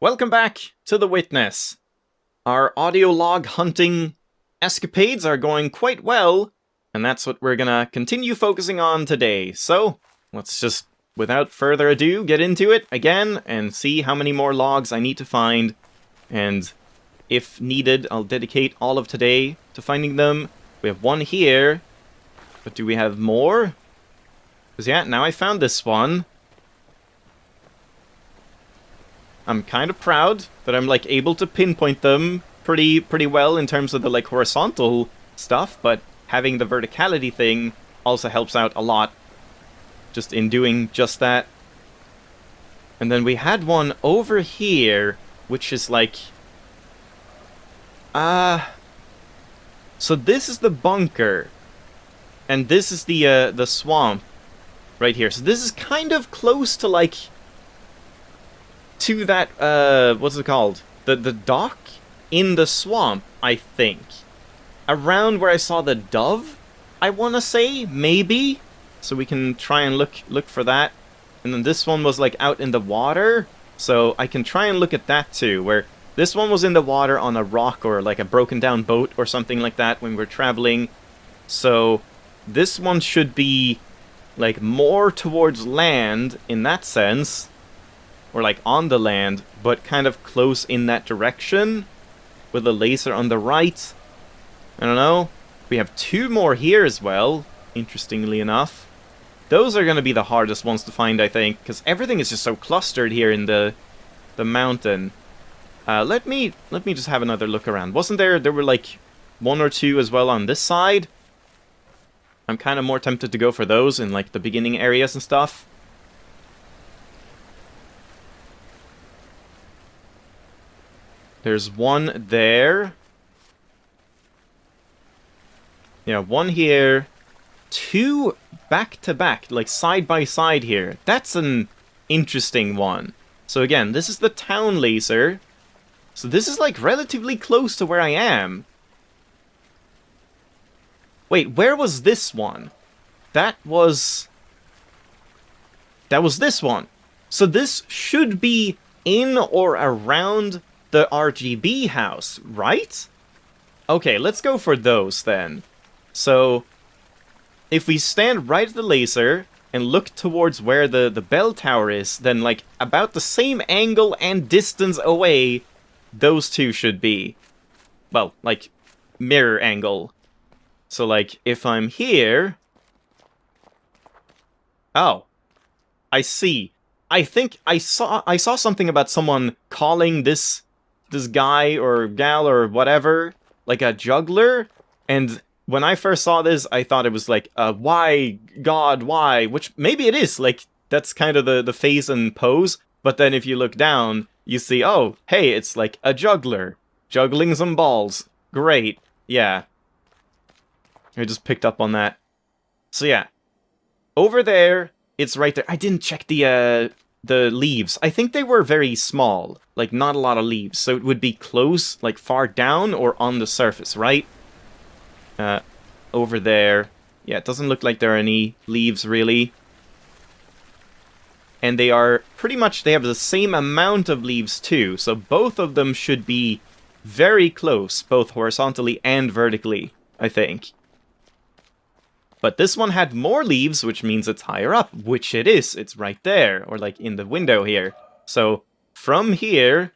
Welcome back to The Witness. Our audio log hunting escapades are going quite well, and that's what we're gonna continue focusing on today. So, let's just, without further ado, get into it again and see how many more logs I need to find. And if needed, I'll dedicate all of today to finding them. We have one here, but do we have more? Because yeah, now I found this one. I'm kind of proud that I'm, like, able to pinpoint them pretty well in terms of the, like, horizontal stuff, but having the verticality thing also helps out a lot just in doing just that. And then we had one over here, which is, like... So this is the bunker, and this is the swamp right here. So this is kind of close to, like... to that, what's it called? The dock in the swamp, I think. Around where I saw the dove, I want to say, maybe? So we can try and look for that. And then this one was, like, out in the water, so I can try and look at that too, where this one was in the water on a rock or, like, a broken down boat or something like that when we're traveling. So this one should be, like, more towards land in that sense. Or, like, on the land, but kind of close in that direction, with a laser on the right. I don't know. We have two more here as well, interestingly enough. Those are going to be the hardest ones to find, I think, because everything is just so clustered here in the mountain. Let me just have another look around. Wasn't there were, like, one or two as well on this side? I'm kind of more tempted to go for those in, like, the beginning areas and stuff. There's one there. Yeah, one here. Two back to back, like side by side here. That's an interesting one. So again, this is the town laser. So this is, like, relatively close to where I am. Wait, where was this one? That was this one. So this should be in or around the RGB house, right? Okay, let's go for those then. So, if we stand right at the laser and look towards where the bell tower is, then, like, about the same angle and distance away, those two should be. Well, like, mirror angle. So, like, if I'm here... Oh. I see. I think I saw something about someone calling this guy or gal or whatever, like, a juggler, and when I first saw this, I thought it was like, why, God, why? Which, maybe it is, like, that's kind of the phase and pose, but then if you look down, you see, oh, hey, it's like a juggler, juggling some balls. Great, yeah. I just picked up on that. So yeah, over there, it's right there. I didn't check the leaves. I think they were very small, like, not a lot of leaves, so it would be close, like, far down or on the surface, right? Over there. Yeah, it doesn't look like there are any leaves, really. And they are pretty much, they have the same amount of leaves, too, so both of them should be very close, both horizontally and vertically, I think. But this one had more leaves, which means it's higher up, which it is. It's right there, or, like, in the window here. So, from here,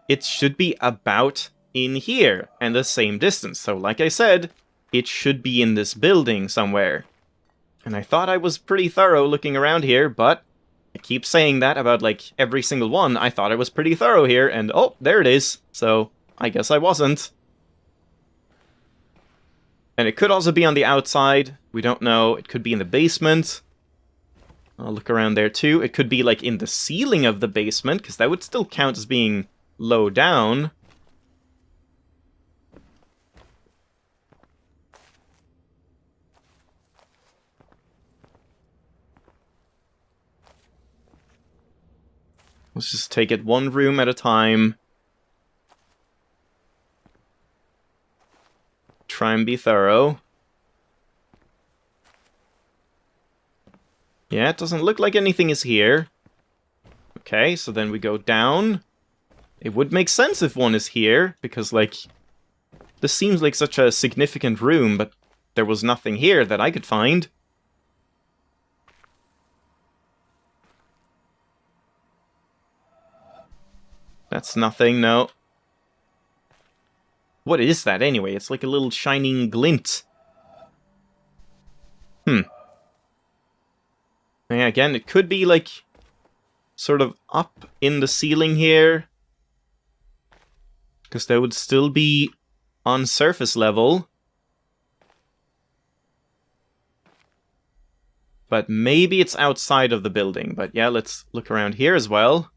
it should be about in here, and the same distance. So, like I said, it should be in this building somewhere. And I thought I was pretty thorough looking around here, but I keep saying that about, like, every single one. I thought I was pretty thorough here, and oh, there it is. So, I guess I wasn't. And it could also be on the outside. We don't know. It could be in the basement. I'll look around there too. It could be, like, in the ceiling of the basement, because that would still count as being low down. Let's just take it one room at a time. Try and be thorough. Yeah, it doesn't look like anything is here. Okay, so then we go down. It would make sense if one is here, because, like, this seems like such a significant room, but there was nothing here that I could find. That's nothing, no. What is that anyway? It's like a little shining glint. Yeah, again, it could be like sort of up in the ceiling here, because that would still be on surface level. But maybe it's outside of the building. But yeah, let's look around here as well.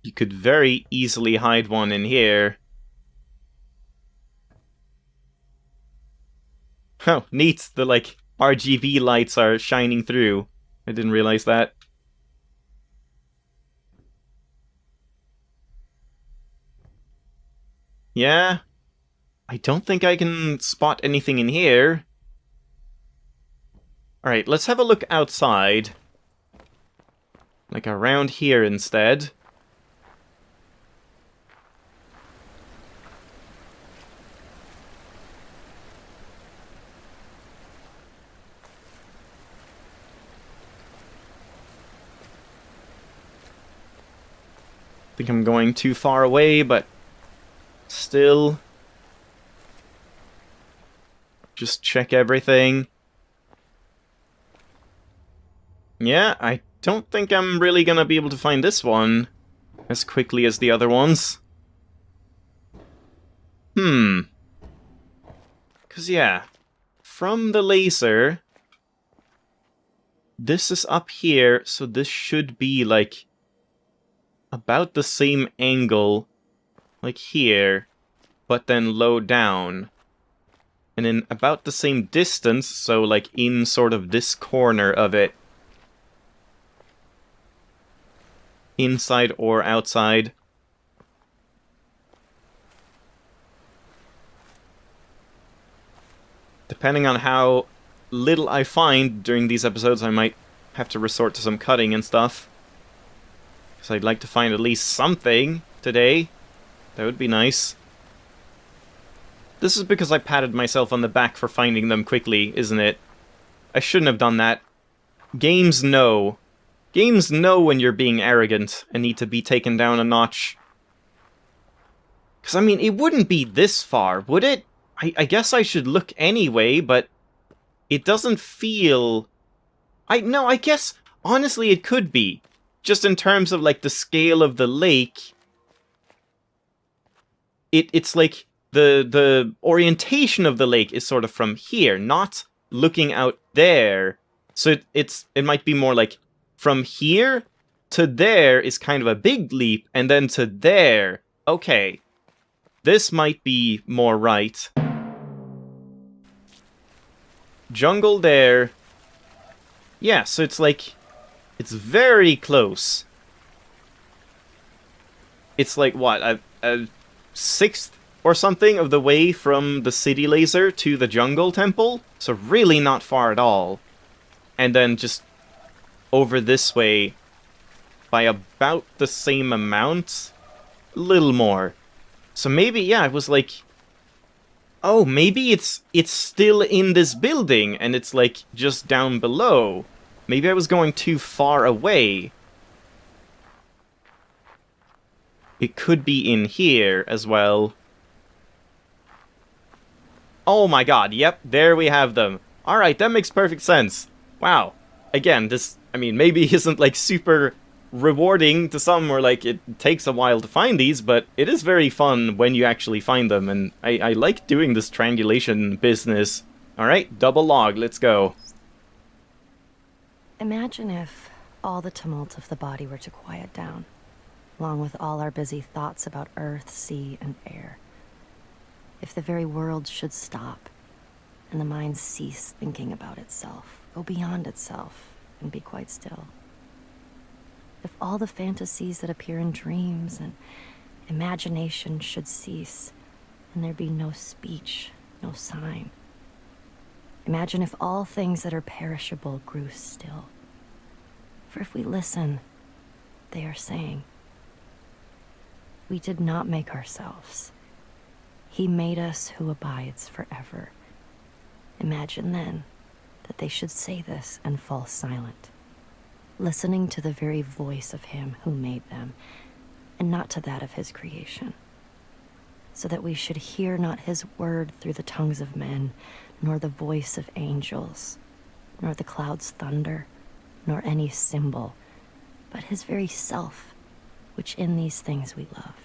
You could very easily hide one in here. Oh, neat. The, like, RGB lights are shining through. I didn't realize that. Yeah. I don't think I can spot anything in here. Alright, let's have a look outside. Like around here instead. I think I'm going too far away, but still. Just check everything. Yeah, I don't think I'm really gonna be able to find this one as quickly as the other ones. Because yeah, from the laser, this is up here, so this should be like about the same angle, like here, but then low down. And in about the same distance, so like in sort of this corner of it. Inside or outside. Depending on how little I find during these episodes, I might have to resort to some cutting and stuff. Because I'd like to find at least something today. That would be nice. This is because I patted myself on the back for finding them quickly, isn't it? I shouldn't have done that. Games know. Games know when you're being arrogant and need to be taken down a notch. Because, I mean, it wouldn't be this far, would it? I guess I should look anyway, but it doesn't feel... No, I guess, honestly, it could be. Just in terms of, like, the scale of the lake, it's like the orientation of the lake is sort of from here, not looking out there. So it might be more like from here to there is kind of a big leap, and then to there. Okay, this might be more right. Jungle there. Yeah, so it's like... It's very close. It's like, what, a sixth or something of the way from the city laser to the jungle temple? So really not far at all. And then just over this way by about the same amount. A little more. So maybe, yeah, it was like... Oh, maybe it's still in this building and it's like just down below. Maybe I was going too far away. It could be in here as well. Oh my god, yep, there we have them. Alright, that makes perfect sense. Wow. Again, this, I mean, maybe isn't like super rewarding to some, or like it takes a while to find these, but it is very fun when you actually find them, and I like doing this triangulation business. Alright, double log, let's go. Imagine if all the tumult of the body were to quiet down, along with all our busy thoughts about earth, sea, and air. If the very world should stop, and the mind cease thinking about itself, go beyond itself, and be quite still. If all the fantasies that appear in dreams and imagination should cease, and there be no speech, no sign. Imagine if all things that are perishable grew still. For if we listen, they are saying, we did not make ourselves. He made us who abides forever. Imagine then that they should say this and fall silent, listening to the very voice of him who made them, and not to that of his creation, so that we should hear not his word through the tongues of men, nor the voice of angels, nor the clouds' thunder, nor any symbol, but his very self, which in these things we love,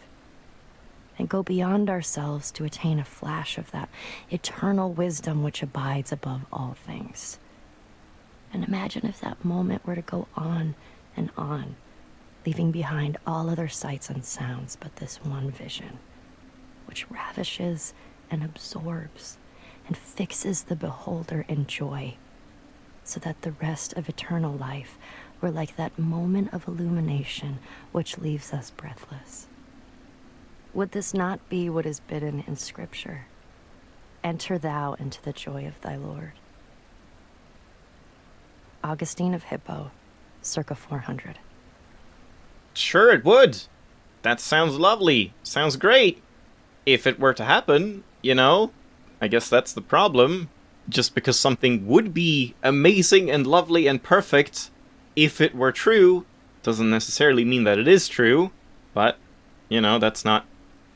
and go beyond ourselves to attain a flash of that eternal wisdom which abides above all things. And imagine if that moment were to go on and on, leaving behind all other sights and sounds but this one vision, which ravishes and absorbs and fixes the beholder in joy, so that the rest of eternal life were like that moment of illumination which leaves us breathless. Would this not be what is bidden in Scripture? Enter thou into the joy of thy Lord. Augustine of Hippo, circa 400. Sure it would. That sounds lovely. Sounds great. If it were to happen, you know, I guess that's the problem. Just because something would be amazing and lovely and perfect, if it were true, doesn't necessarily mean that it is true. But, you know, that's not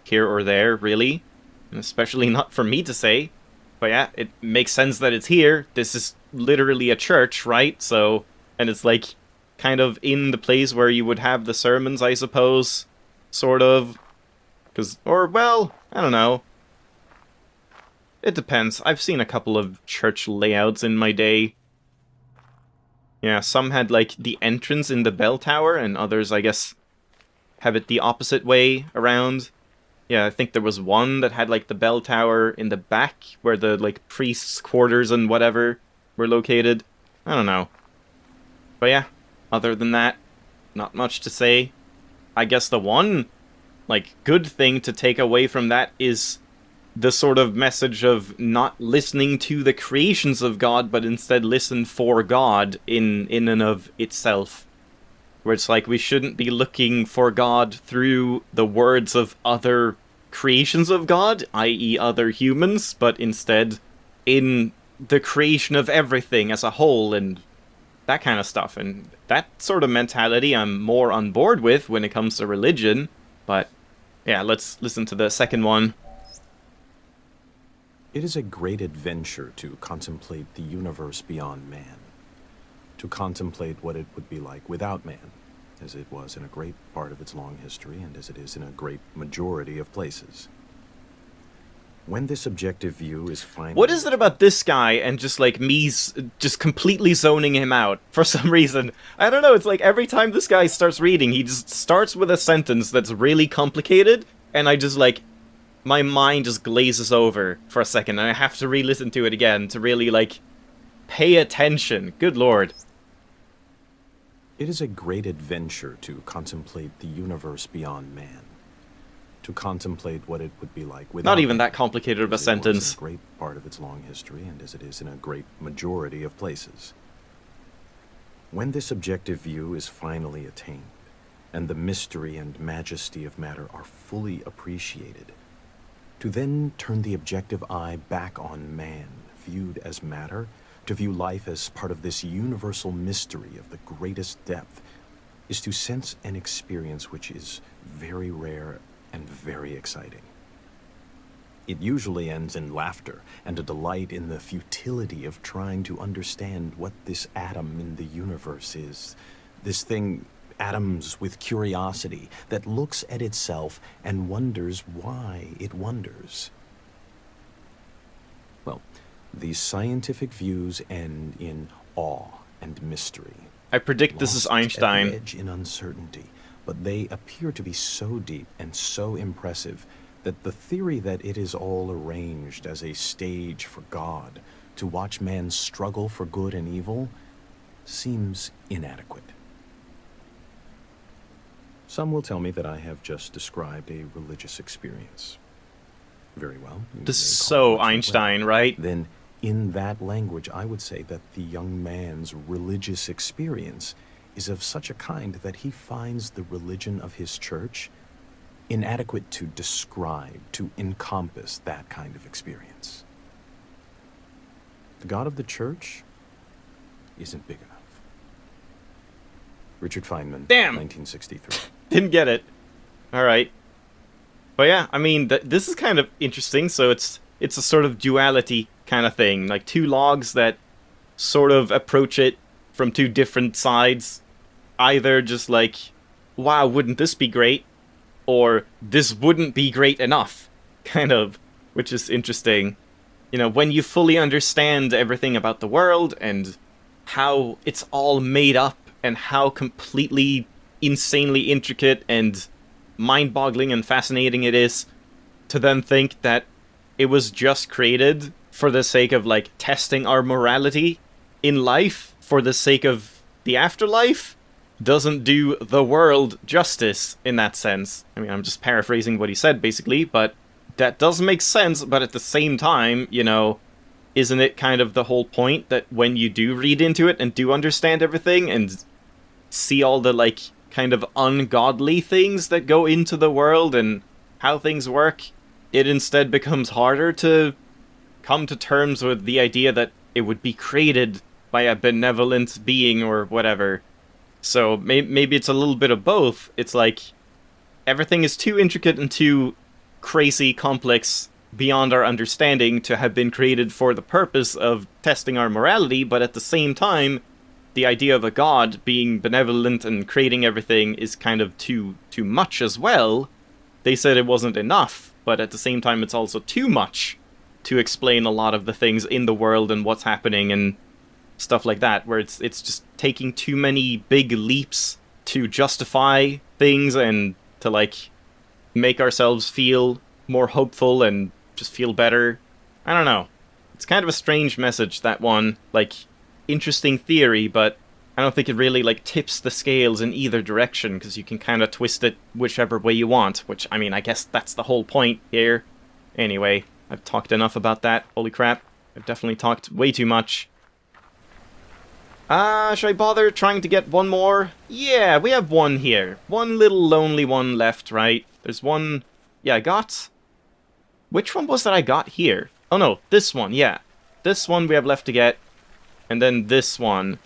here or there, really. And especially not for me to say. But yeah, it makes sense that it's here. This is literally a church, right? So, and it's like kind of in the place where you would have the sermons, I suppose. Sort of. Or, well, I don't know. It depends. I've seen a couple of church layouts in my day. Yeah, some had, like, the entrance in the bell tower, and others, I guess, have it the opposite way around. Yeah, I think there was one that had, like, the bell tower in the back, where the, like, priests' quarters and whatever were located. I don't know. But yeah, other than that, not much to say. I guess the one, like, good thing to take away from that is the sort of message of not listening to the creations of God, but instead listen for God in and of itself. Where it's like we shouldn't be looking for God through the words of other creations of God, i.e. other humans, but instead in the creation of everything as a whole and that kind of stuff. And that sort of mentality I'm more on board with when it comes to religion. But yeah, let's listen to the second one. It is a great adventure to contemplate the universe beyond man, to contemplate what it would be like without man, as it was in a great part of its long history and as it is in a great majority of places. When this objective view is finally... What is it about this guy and just, like, me just completely zoning him out for some reason? I don't know, it's like every time this guy starts reading, he just starts with a sentence that's really complicated, and I just, like, my mind just glazes over for a second, and I have to re-listen to it again to really, like, pay attention. Good lord. It is a great adventure to contemplate the universe beyond man, to contemplate what it would be like without Not even man, that complicated of a as it was in sentence. a great part of its long history and as it is in a great majority of places. When this objective view is finally attained, and the mystery and majesty of matter are fully appreciated, to then turn the objective eye back on man, viewed as matter, to view life as part of this universal mystery of the greatest depth, is to sense an experience which is very rare and very exciting. It usually ends in laughter and a delight in the futility of trying to understand what this atom in the universe is, this thing, atoms with curiosity, that looks at itself and wonders why it wonders. Well, these scientific views end in awe and mystery. I predict this is Lost at the Einstein. edge in uncertainty, but they appear to be so deep and so impressive that the theory that it is all arranged as a stage for God to watch man struggle for good and evil seems inadequate. Some will tell me that I have just described a religious experience. Very well. you This may is call so it what you will. Einstein, right? Then In that language, I would say that the young man's religious experience is of such a kind that he finds the religion of his church inadequate to describe, to encompass that kind of experience. The God of the church isn't big enough. Richard Feynman, Damn! 1963. Didn't get it. Alright. But yeah, I mean, this is kind of interesting, so it's a sort of duality kind of thing. Like, two logs that sort of approach it from two different sides. Either just like, wow, wouldn't this be great? Or, this wouldn't be great enough, kind of, which is interesting. You know, when you fully understand everything about the world, and how it's all made up, and how completely insanely intricate and mind-boggling and fascinating it is, to then think that it was just created for the sake of, like, testing our morality in life, for the sake of the afterlife, doesn't do the world justice in that sense. I mean, I'm just paraphrasing what he said, basically, but that does make sense, but at the same time, you know, isn't it kind of the whole point that when you do read into it and do understand everything and see all the, like, kind of ungodly things that go into the world and how things work, it instead becomes harder to come to terms with the idea that it would be created by a benevolent being or whatever. So maybe it's a little bit of both. It's like everything is too intricate and too crazy complex beyond our understanding to have been created for the purpose of testing our morality, but at the same time, the idea of a god being benevolent and creating everything is kind of too much as well. They said it wasn't enough, but at the same time it's also too much to explain a lot of the things in the world and what's happening and stuff like that, where it's just taking too many big leaps to justify things and to, like, make ourselves feel more hopeful and just feel better. I don't know. It's kind of a strange message, that one. Like, interesting theory, but I don't think it really, like, tips the scales in either direction, because you can kind of twist it whichever way you want, which, I mean, I guess that's the whole point here. Anyway, I've talked enough about that. Holy crap. I've definitely talked way too much. Should I bother trying to get one more? Yeah, we have one here. One little lonely one left, right? There's one... Yeah, I got... Which one was that I got here? Oh no, this one, yeah. This one we have left to get. And then this one.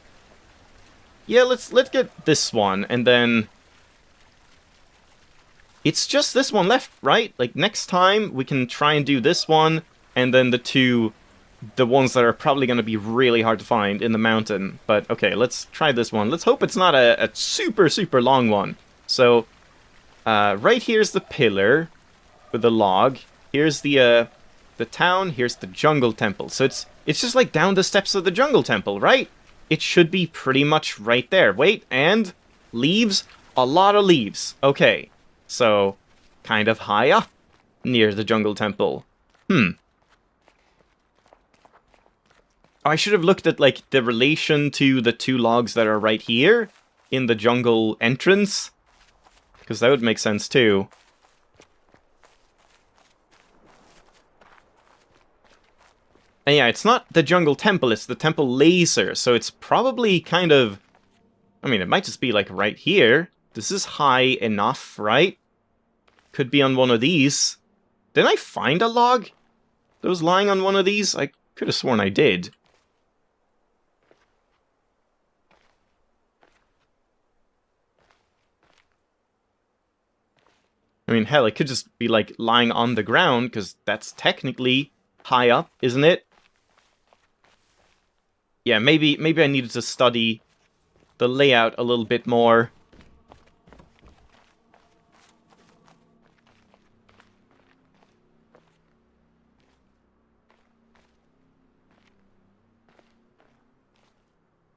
Yeah, let's get this one, and then... It's just this one left, right? Like, next time we can try and do this one, and then the ones that are probably going to be really hard to find in the mountain. But, okay, let's try this one. Let's hope it's not a super, super long one. So, right here's the pillar with the log. Here's the town. Here's the jungle temple. So it's just like down the steps of the jungle temple, right? It should be pretty much right there. Wait, and leaves? A lot of leaves. Okay, so kind of high up near the jungle temple. I should have looked at, like, the relation to the two logs that are right here in the jungle entrance, because that would make sense too. And yeah, it's not the jungle temple, it's the temple laser, so it's probably kind of... I mean, it might just be, like, right here. This is high enough, right? Could be on one of these. Didn't I find a log that was lying on one of these? I could have sworn I did. I mean, hell, it could just be, like, lying on the ground, because that's technically high up, isn't it? Yeah, maybe I needed to study the layout a little bit more.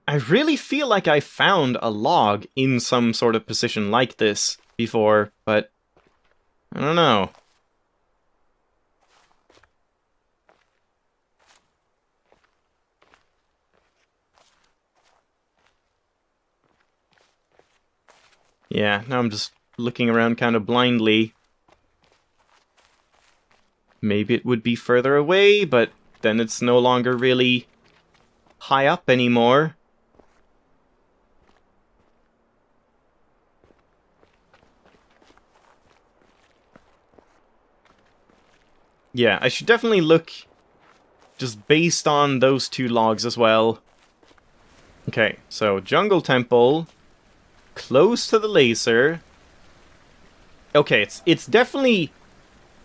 I really feel like I found a log in some sort of position like this before, but I don't know. Yeah, now I'm just looking around kind of blindly. Maybe it would be further away, but then it's no longer really high up anymore. Yeah, I should definitely look just based on those two logs as well. Okay, so Jungle Temple, close to the laser. Okay, it's definitely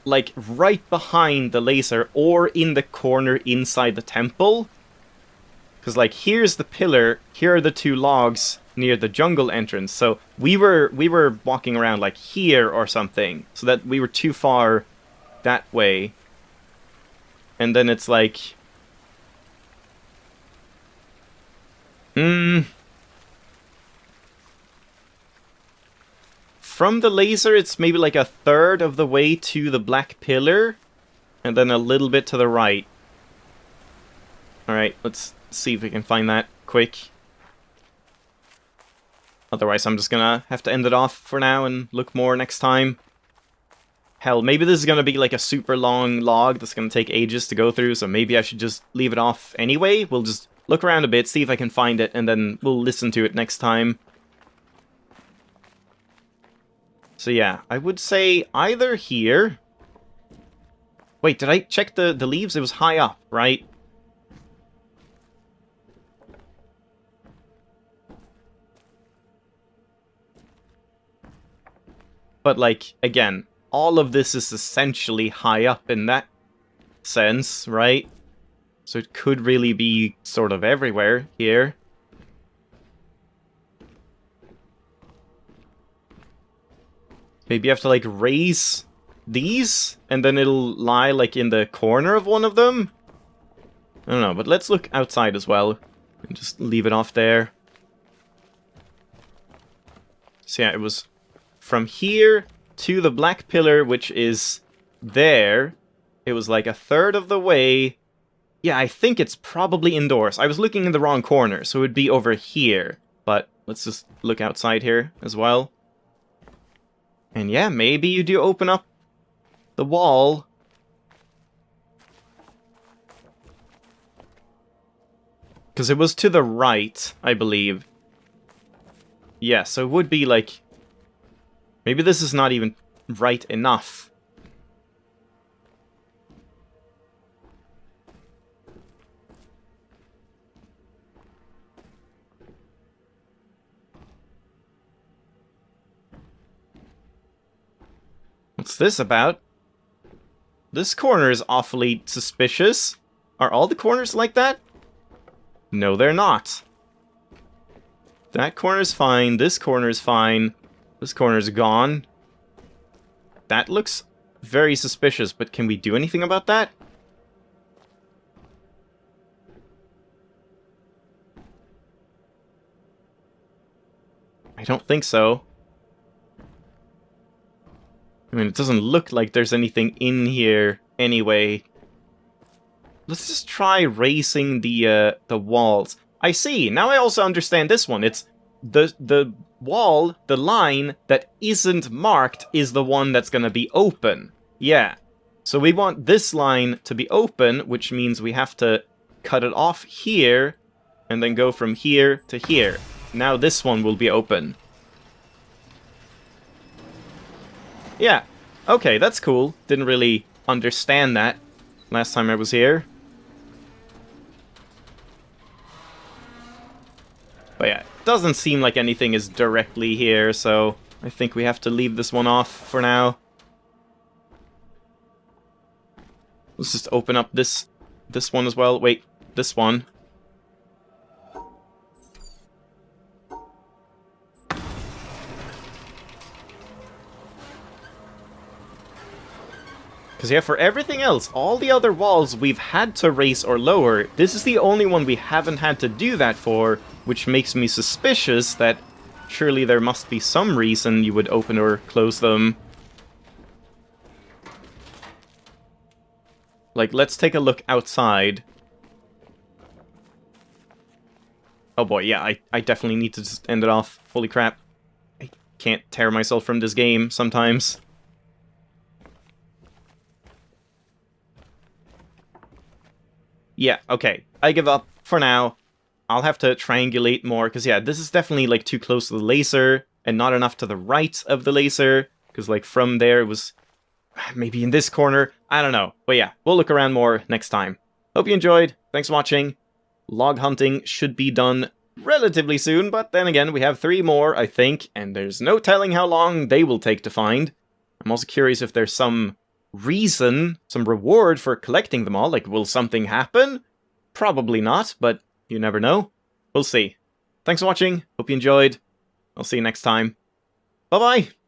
like right behind the laser or in the corner inside the temple. Because like here's the pillar, here are the two logs near the jungle entrance. So we were walking around like here or something, so that we were too far that way. And then it's like from the laser, it's maybe like a third of the way to the black pillar, and then a little bit to the right. Alright, let's see if we can find that quick. Otherwise, I'm just gonna have to end it off for now and look more next time. Hell, maybe this is gonna be like a super long log that's gonna take ages to go through, so maybe I should just leave it off anyway. We'll just look around a bit, see if I can find it, and then we'll listen to it next time. So yeah, I would say either here... Wait, did I check the leaves? It was high up, right? But like, again, all of this is essentially high up in that sense, right? So it could really be sort of everywhere here. Maybe you have to, like, raise these, and then it'll lie, like, in the corner of one of them? I don't know, but let's look outside as well, and just leave it off there. So yeah, it was from here to the black pillar, which is there. It was, like, a third of the way. Yeah, I think it's probably indoors. I was looking in the wrong corner, so it would be over here. But let's just look outside here as well. And yeah, maybe you do open up the wall. Because it was to the right, I believe. Yeah, so it would be like... Maybe this is not even right enough. What's this about? This corner is awfully suspicious. Are all the corners like that? No, they're not. That corner's fine. This corner's fine. This corner's gone. That looks very suspicious, but can we do anything about that? I don't think so. I mean, it doesn't look like there's anything in here anyway. Let's just try raising the walls. I see. Now I also understand this one. It's the wall, the line that isn't marked is the one that's going to be open. Yeah. So we want this line to be open, which means we have to cut it off here and then go from here to here. Now this one will be open. Yeah, okay, that's cool. Didn't really understand that last time I was here. But yeah, it doesn't seem like anything is directly here, so I think we have to leave this one off for now. Let's just open up this one as well. Wait, this one. Because yeah, for everything else, all the other walls we've had to raise or lower. This is the only one we haven't had to do that for, which makes me suspicious that surely there must be some reason you would open or close them. Like, let's take a look outside. Oh boy, yeah, I definitely need to just end it off. Holy crap. I can't tear myself from this game sometimes. Yeah, okay. I give up for now. I'll have to triangulate more, because yeah, this is definitely like too close to the laser, and not enough to the right of the laser, because like from there it was maybe in this corner, I don't know. But yeah, we'll look around more next time. Hope you enjoyed, thanks for watching. Log hunting should be done relatively soon, but then again, we have 3 more, I think, and there's no telling how long they will take to find. I'm also curious if there's some reason, some reward for collecting them all, like will something happen? Probably not, but you never know. We'll see. Thanks for watching, hope you enjoyed. I'll see you next time. Bye-bye!